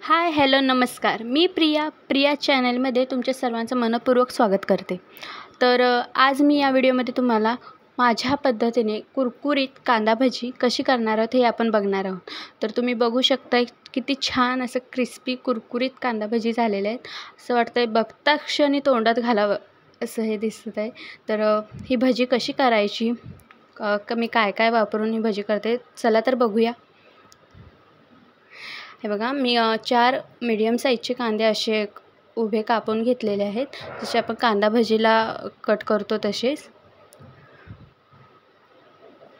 Hi hello नमस्कार. मी प्रिया चॅनलमध्ये तुमच्या सर्वांचं मनपूर्वक स्वागत करते. तर आज मी या व्हिडिओमध्ये तुम्हाला माझ्या पद्धतीने कुरकुरीत कांदा भजी कशी करणार आहोत हे आपण बघणार आहोत. तर तुम्ही बघू शकता किती छान असं क्रिस्पी कुरकुरीत कांदा भजी झालेले आहेत. असं वाटतंय बघता क्षणी तोंडात घालावं असं हे दिसत आहे. तर ही भजी कशी करायची, मी काय काय वापरून ही भजी करते चला तर बघूया. हे बघा, मी 4 मीडियम साईजचे कांदे असे उभे कापून घेतलेले आहेत, जसे आपण कांदा भजीला कट करतो तसेच.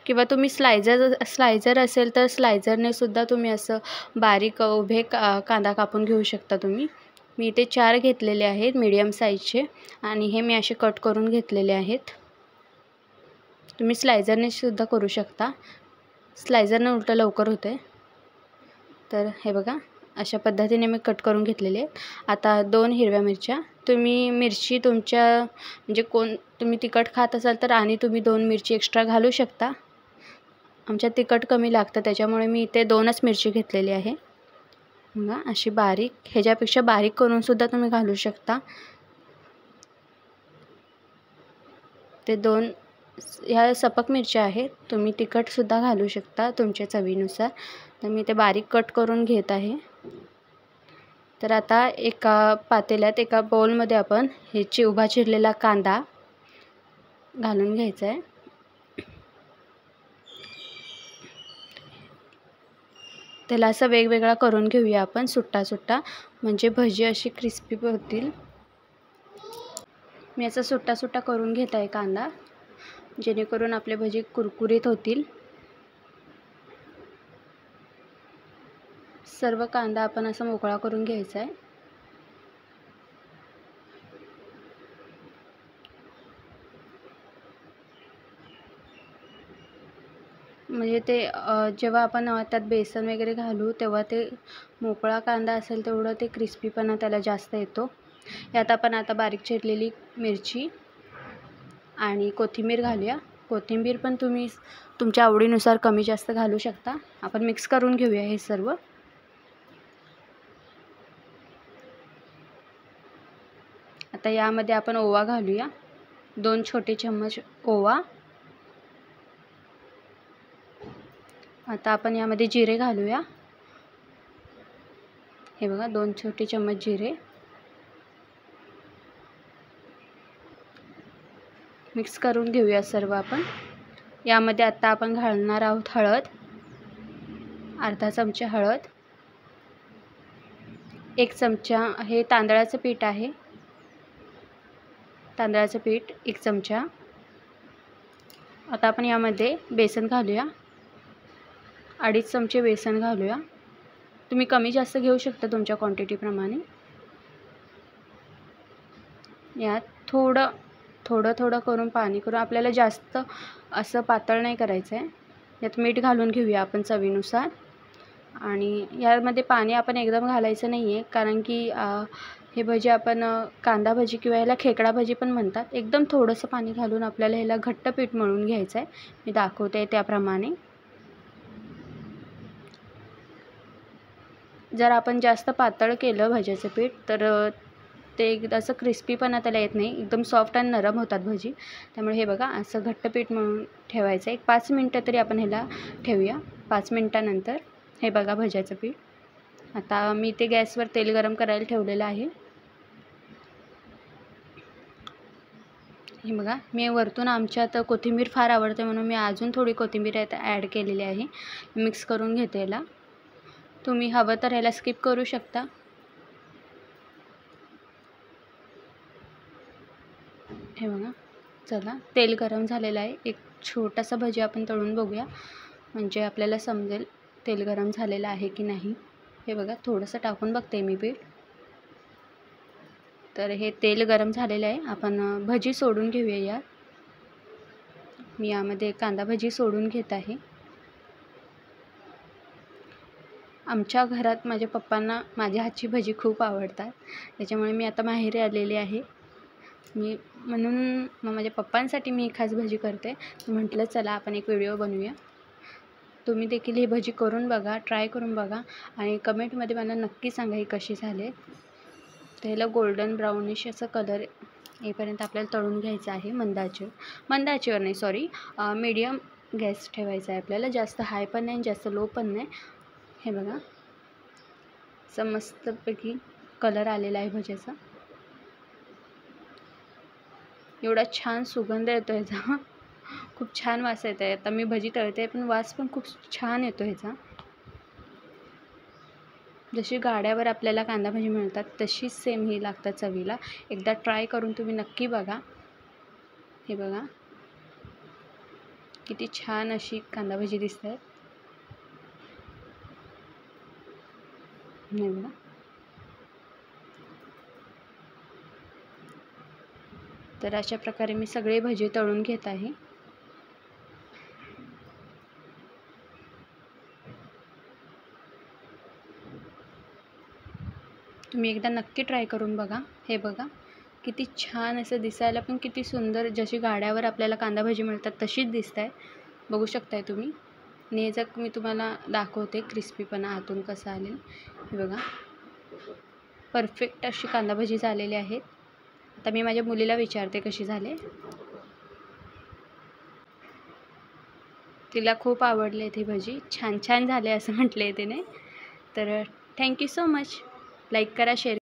किंवा तुम्ही स्लायझर असेल तर स्लायझरने सुद्धा तुम्ही असं बारीक उभे कांदा कापून घेऊ शकता तुम्ही. मी इथे 4 घेतलेले आहेत मीडियम साईजचे आणि हे मी असे कट करून घेतलेले आहेत. तुम्ही स्लायझरने सुद्धा करू शकता, स्लायझरने उलट लवकर होते. तर हे बघा, अशा पद्धतीने मी कट करून घेतलेले आहेत. आता 2 हिरव्या मिरच्या, तुम्ही मिरची तुमच्या म्हणजे तुम्ही तिखट खात असाल तर आणि तुम्ही 2 मिरची एक्स्ट्रा घालू शकता. आमच्या तिखट कमी लागतं त्याच्यामुळे मी इथे 2च मिरची घेतलेली आहे. बघा, अशी बारीक, ह्याच्यापेक्षा बारीक करून सुद्धा तुम्ही घालू शकता. ते 2 ह्या सपक मिरच्या आहेत, तुम्ही तिखटसुद्धा घालू शकता तुमच्या चवीनुसार. तर मी ते बारीक कट करून घेत आहे. तर आता एका पातेल्यात, एका बाउलमध्ये आपण हे उभा चिरलेला कांदा घालून घ्यायचा आहे. त्याला असं वेगवेगळा करून घेऊया आपण सुट्टा, म्हणजे भजी अशी क्रिस्पी होतील. मी याचा सुट्टा करून घेत आहे कांदा, जेणेकरून आपले भजी कुरकुरीत होतील. सर्व कांदा आपण असा मोकळा करून घ्यायचा आहे. म्हणजे ते जेव्हा आपण त्यात बेसन वगैरे घालू तेव्हा ते मोकळा कांदा असेल तेवढं ते क्रिस्पीपणा त्याला जास्त येतो. यात आपण आता बारीक चिरलेली मिरची आणि कोथिंबीर घालूया. कोथिंबीर पण तुम्ही तुमच्या आवडीनुसार कमी जास्त घालू शकता. आपण मिक्स करून घेऊया हे सर्व. आता यामध्ये आपण ओवा घालूया, 2 छोटे चम्मच ओवा. आता आपण यामध्ये जिरे घालूया. हे बघा, 2 छोटे चम्मच जिरे. मिक्स करून घेऊया सर्व आपण. यामध्ये आता आपण घालणार आहोत हळद, अर्धा चमचा हळद. 1 चमचा हे तांदळाचं पीठ आहे, तांदळाचं पीठ 1 चमचा. आता आपण यामध्ये बेसन घालूया, 2.5 चमचे बेसन घालूया. तुम्ही कमी जास्त घेऊ शकता तुमच्या क्वांटिटीप्रमाणे. यात थोडं करून पाणी करून, आपल्याला जास्त असं पातळ नाही करायचं आहे. यात मीठ घालून घेऊया आपण चवीनुसार. आणि यामध्ये पाणी आपण एकदम घालायचं नाही आहे, कारण की हे भजी आपण कांदा भजी किंवा ह्याला खेकडा भजी पण म्हणतात. एकदम थोडंसं पाणी घालून आपल्याला ह्याला घट्ट पीठ मळून घ्यायचं आहे. मी दाखवते त्याप्रमाणे. जर आपण जास्त पातळ केलं भज्याचं पीठ तर ते एकदा असं क्रिस्पीपणा त्याला येत नाही, एकदम सॉफ्ट आणि नरम होतात भजी. त्यामुळे हे बघा, असं घट्ट पीठ म्हणून ठेवायचं. 5 मिनटं तरी आपण ह्याला ठेवूया. 5 मिनटानंतर हे बघा भज्याचं पीठ. आता मी ते गॅसवर तेल गरम करायला ठेवलेलं आहे. हे बघा, मी वरतून आमच्यात कोथिंबीर फार आवडते म्हणून मी अजून थोडी कोथिंबीर ॲड केलेली आहे. मिक्स करून घेते याला. तुम्ही हवं तर ह्याला स्किप करू शकता. हे बघा, चला तेल गरम झालेलं आहे. एक छोटासा भजी आपण तळून बघूया, म्हणजे आपल्याला समजेल तेल गरम झालेलं आहे की नाही. हे बघा, थोडंसं टाकून बघते मी पीठ. तर हे तेल गरम झालेलं आहे. आपण भजी सोडून घेऊया यात. मी यामध्ये कांदा भजी सोडून घेत आहे. आमच्या घरात माझ्या पप्पांना माझ्या हातची भजी खूप आवडतात, त्याच्यामुळे मी आता माहेरी आलेली आहे. म्हणून माझ्या पप्पांसाठी मी खास भजी करते. म्हटलं चला आपण एक व्हिडिओ बनवूया. तुम्ही देखील ही भजी करून बघा, ट्राय करून बघा आणि कमेंटमध्ये मला नक्की सांगा ही कशी झाली. तर ह्याला गोल्डन ब्राउनिश असं कलर येईपर्यंत आपल्याला तळून घ्यायचं आहे. मंद आचेवर नाही, सॉरी, मीडियम गॅस ठेवायचा आहे आपल्याला. जास्त हाय पण नाही, जास्त लो पण नाही. हे बघा, असं मस्तपैकी कलर आलेला आहे भज्याचा. एवढा छान सुगंध येतो ह्याचा, खूप छान वास येत आहे. आता मी भजी तळते पण वास पण खूप छान येतो ह्याचा. जशी गाड्यावर आपल्याला कांदा भजी मिळतात तशीच सेम ही लागतात चवीला. एकदा ट्राय करून तुम्ही नक्की बघा. हे बघा किती छान अशी कांदा भजी दिसत आहेत. हे बघा, तर अशा प्रकारे मी सगळे भजी तळून घेत आहे. तुम्ही एकदा नक्की ट्राय करून बघा. हे बघा किती छान असं दिसायला पण किती सुंदर, जशी गाड्यावर आपल्याला कांदा भजी मिळतात तशीच दिसत आहे. बघू शकताय तुम्ही. आणि याचा मी तुम्हाला दाखवते क्रिस्पीपणा आतून कसा आलेला. हे बघा, परफेक्ट अशी कांदा भजी झालेली आहेत. आता मी माझ्या मुलीला विचारते कशी झाले. तिला खूप आवडले ती भजी. छान छान झाले असं म्हटले तिने. तर थँक्यू सो मच. लाईक करा, शेअर